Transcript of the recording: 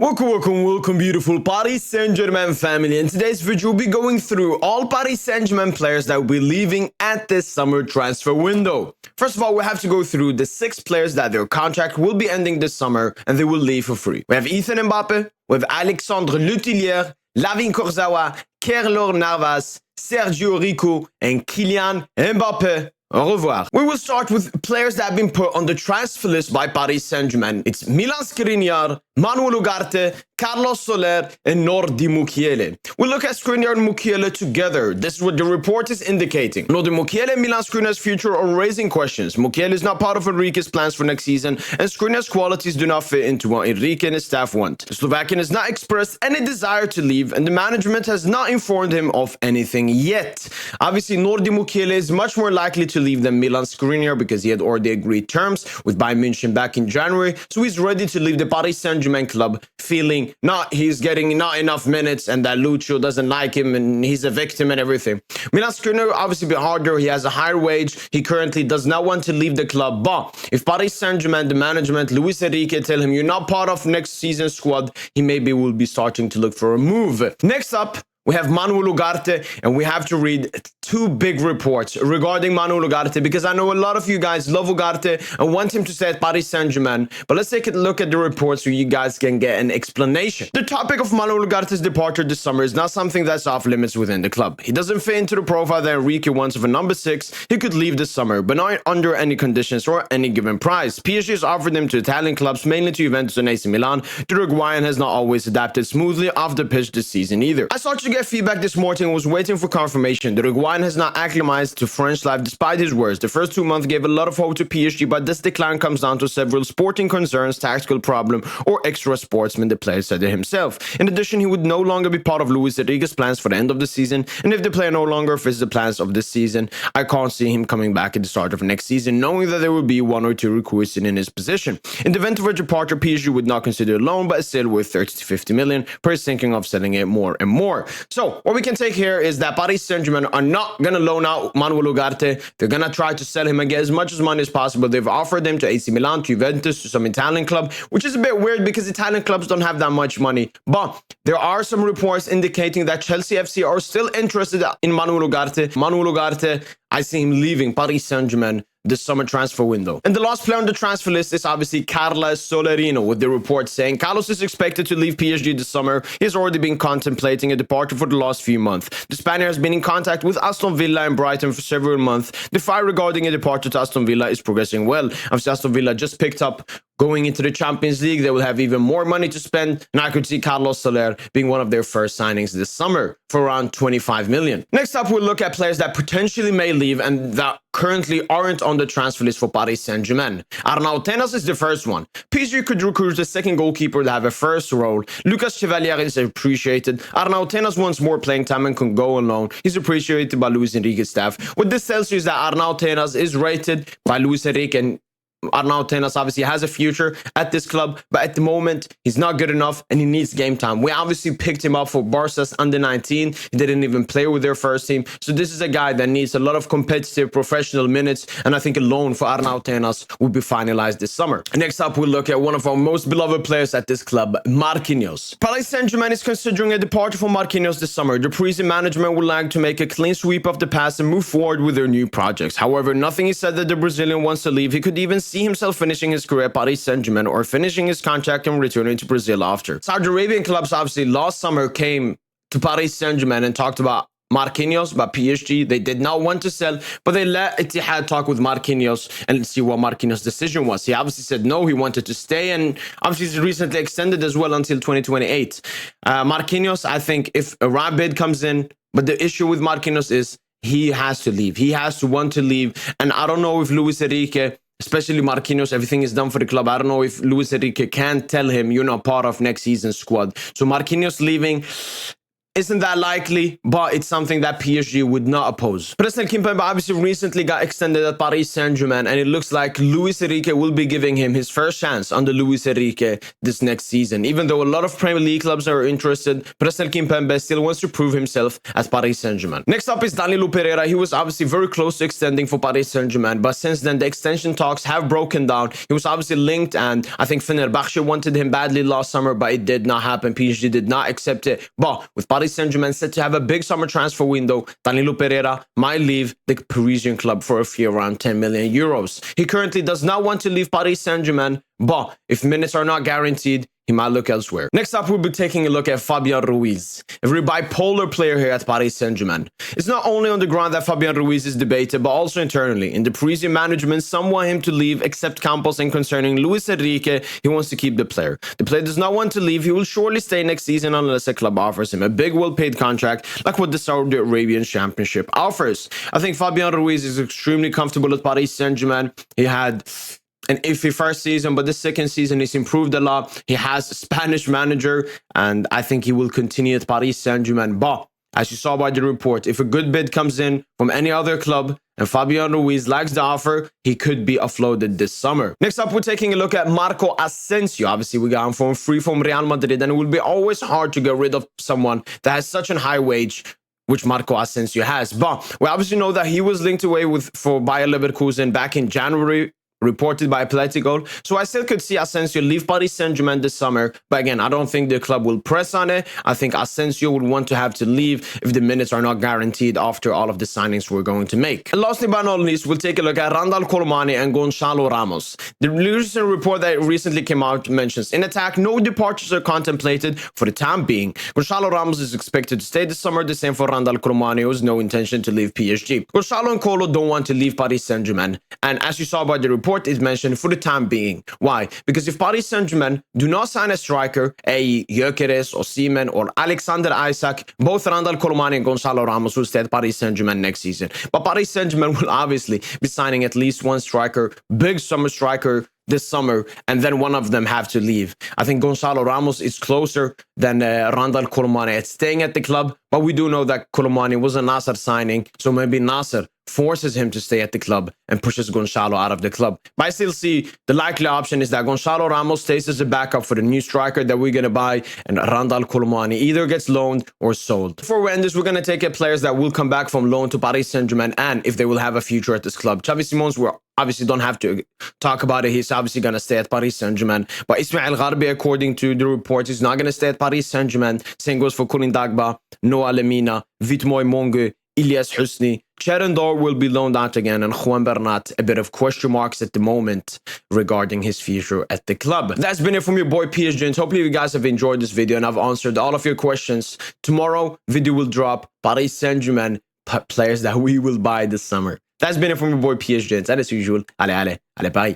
Welcome, beautiful Paris Saint Germain family. In today's video, we'll be going through all Paris Saint Germain players that will be leaving at this summer transfer window. First of all, we have to go through the 6 players that their contract will be ending this summer and they will leave for free. We have Ethan Mbappe, we have Alexandre Letellier, Lavin Kurzawa, Keylor Navas, Sergio Rico, and Kylian Mbappe. Au revoir. We will start with players that have been put on the transfer list by Paris Saint Germain. It's Milan Skriniar, Manuel Ugarte, Carlos Soler, and Nordi Mukiele. We'll look at Skriniar and Mukiele together. This is what the report is indicating. Nordi Mukiele and Milan Skriniar's future are raising questions. Mukiele is not part of Enrique's plans for next season, and Skriniar's qualities do not fit into what Enrique and his staff want. The Slovakian has not expressed any desire to leave, and the management has not informed him of anything yet. Obviously, Nordi Mukiele is much more likely to leave than Milan Skriniar because he had already agreed terms with Bayern München back in January, so he's ready to leave the Paris Saint Germain club feeling he's getting not enough minutes and that Lucho doesn't like him and he's a victim and everything. Milan Skriniar obviously a bit harder. He has a higher wage. He currently does not want to leave the club, but if Paris Saint Germain, the management, Luis Enrique tell him you're not part of next season's squad, he maybe will be starting to look for a move. Next up, we have Manuel Ugarte, and we have to read 2 big reports regarding Manuel Ugarte because I know a lot of you guys love Ugarte and want him to stay at Paris Saint Germain. But let's take a look at the reports so you guys can get an explanation. The topic of Manuel Ugarte's departure this summer is not something that's off limits within the club. He doesn't fit into the profile that Enrique wants of a number 6. He could leave this summer, but not under any conditions or any given price. PSG has offered him to Italian clubs, mainly to Juventus and AC Milan. The Uruguayan has not always adapted smoothly off the pitch this season either. I started to get feedback this morning and was waiting for confirmation. The Uruguayan has not acclimatized to French life despite his words. The first 2 months gave a lot of hope to PSG, but this decline comes down to several sporting concerns, tactical problem, or extra sportsman, the player said it himself. In addition, he would no longer be part of Luis Enrique's plans for the end of the season, and if the player no longer fits the plans of this season, I can't see him coming back at the start of next season, knowing that there will be 1 or 2 recruits in his position. In the event of a departure, PSG would not consider a loan, but is still worth 30 to 50 million, Paris thinking of selling it more and more. So, what we can take here is that Paris Saint Germain are not going to loan out Manuel Ugarte. They're going to try to sell him and get as much as money as possible. They've offered him to AC Milan, to Juventus, to some Italian club, which is a bit weird because Italian clubs don't have that much money. But there are some reports indicating that Chelsea FC are still interested in Manuel Ugarte. Manuel Ugarte, I see him leaving Paris Saint Germain this summer transfer window. And the last player on the transfer list is obviously Carlos Solerino, with the report saying Carlos is expected to leave PSG this summer. He's already been contemplating a departure for the last few months. The Spaniard has been in contact with Aston Villa and Brighton for several months. The fight regarding a departure to Aston Villa is progressing well. Obviously, Aston Villa just picked up going into the Champions League. They will have even more money to spend, and I could see Carlos Soler being one of their first signings this summer for around 25 million. Next up, we'll look at players that potentially may leave and that currently aren't on the transfer list for Paris Saint Germain. Arnau Tenas is the first one. PSG could recruit a second goalkeeper to have a first role. Lucas Chevalier is appreciated. Arnau Tenas wants more playing time and can go alone. He's appreciated by Luis Enrique's staff. What this tells you is that Arnau Tenas is rated by Luis Enrique, and Arnau Tenas obviously has a future at this club, but at the moment, he's not good enough and he needs game time. We obviously picked him up for Barca's under-19. He didn't even play with their first team. So this is a guy that needs a lot of competitive professional minutes, and I think a loan for Arnau Tenas will be finalized this summer. Next up, we'll look at one of our most beloved players at this club, Marquinhos. Paris Saint Germain is considering a departure for Marquinhos this summer. The Parisian management would like to make a clean sweep of the past and move forward with their new projects. However, nothing is said that the Brazilian wants to leave. He could even see himself finishing his career at Paris Saint Germain or finishing his contract and returning to Brazil after. Saudi Arabian clubs obviously last summer came to Paris Saint Germain and talked about Marquinhos, but PSG, they did not want to sell, but they let Etihad talk with Marquinhos and see what Marquinhos' decision was. He obviously said no, he wanted to stay, and obviously he's recently extended as well until 2028. Marquinhos, I think if a right bid comes in, but the issue with Marquinhos is he has to leave. He has to want to leave, and I don't know if Luis Enrique, especially Marquinhos, everything is done for the club. I don't know if Luis Enrique can tell him you're not part of next season's squad. So Marquinhos leaving, isn't that likely, but it's something that PSG would not oppose. Presnel Kimpembe obviously recently got extended at Paris Saint Germain, and it looks like Luis Enrique will be giving him his first chance under Luis Enrique this next season. Even though a lot of Premier League clubs are interested, Presnel Kimpembe still wants to prove himself at Paris Saint Germain. Next up is Danilo Pereira. He was obviously very close to extending for Paris Saint Germain, but since then the extension talks have broken down. He was obviously linked, and I think Fenerbahce wanted him badly last summer, but it did not happen. PSG did not accept it. But with Paris Saint Germain set to have a big summer transfer window, Danilo Pereira might leave the Parisian club for a fee around 10 million euros. He currently does not want to leave Paris Saint Germain, but if minutes are not guaranteed, he might look elsewhere. Next up, we'll be taking a look at Fabian Ruiz, a very bipolar player here at Paris Saint Germain. It's not only on the ground that Fabian Ruiz is debated, but also internally. In the Parisian management, some want him to leave, except Campos, and concerning Luis Enrique, he wants to keep the player. The player does not want to leave. He will surely stay next season unless a club offers him a big, well-paid contract, like what the Saudi Arabian Championship offers. I think Fabian Ruiz is extremely comfortable at Paris Saint Germain. He had an iffy first season, but the second season he's improved a lot. He has a Spanish manager, and I think he will continue at Paris Saint Germain. But as you saw by the report, if a good bid comes in from any other club and Fabian Ruiz likes the offer, he could be offloaded this summer. Next up, we're taking a look at Marco Asensio. Obviously, we got him for free from Real Madrid, and it will be always hard to get rid of someone that has such a high wage, which Marco Asensio has. But we obviously know that he was linked away for Bayer Leverkusen back in January, reported by Atletico. So I still could see Asensio leave Paris Saint Germain this summer. But again, I don't think the club will press on it. I think Asensio would want to have to leave if the minutes are not guaranteed after all of the signings we're going to make. And lastly but not least, we'll take a look at Ranadal and Goncalo Ramos. The recent report that recently came out mentions in attack, no departures are contemplated for the time being. Goncalo Ramos is expected to stay this summer. The same for Ranadal who has no intention to leave PSG. Goncalo and Kolo don't want to leave Paris Saint Germain. And as you saw by the report, is mentioned for the time being. Why? Because if Paris Saint Germain do not sign a striker, a Gyökeres or Seaman or Alexander Isak, both Ranadal and Goncalo Ramos will stay at Paris Saint Germain next season. But Paris Saint Germain will obviously be signing at least one striker, big summer striker this summer, and then one of them have to leave. I think Goncalo Ramos is closer than Ranadal at staying at the club, but we do know that Colomani was a Nasser signing, so maybe Nasser forces him to stay at the club and pushes Goncalo out of the club. But I still see the likely option is that Goncalo Ramos stays as a backup for the new striker that we're going to buy, and Ranadal either gets loaned or sold. Before we end this, we're going to take at players that will come back from loan to Paris Saint Germain, and if they will have a future at this club. Xavi Simons, we obviously don't have to talk about it. He's obviously going to stay at Paris Saint Germain. But Ismail Gharbi, according to the reports, is not going to stay at Paris Saint Germain. Same goes for Kourin Dagba, Noah Lemina, Vitmoy Monge, Ilyas Husni. Cherendor will be loaned out again, and Juan Bernat, a bit of question marks at the moment regarding his future at the club. That's been it from your boy PSG. Hopefully you guys have enjoyed this video and I've answered all of your questions. Tomorrow, video will drop Paris Saint Germain players that we will buy this summer. That's been it from your boy PSG. And as usual, allez, bye.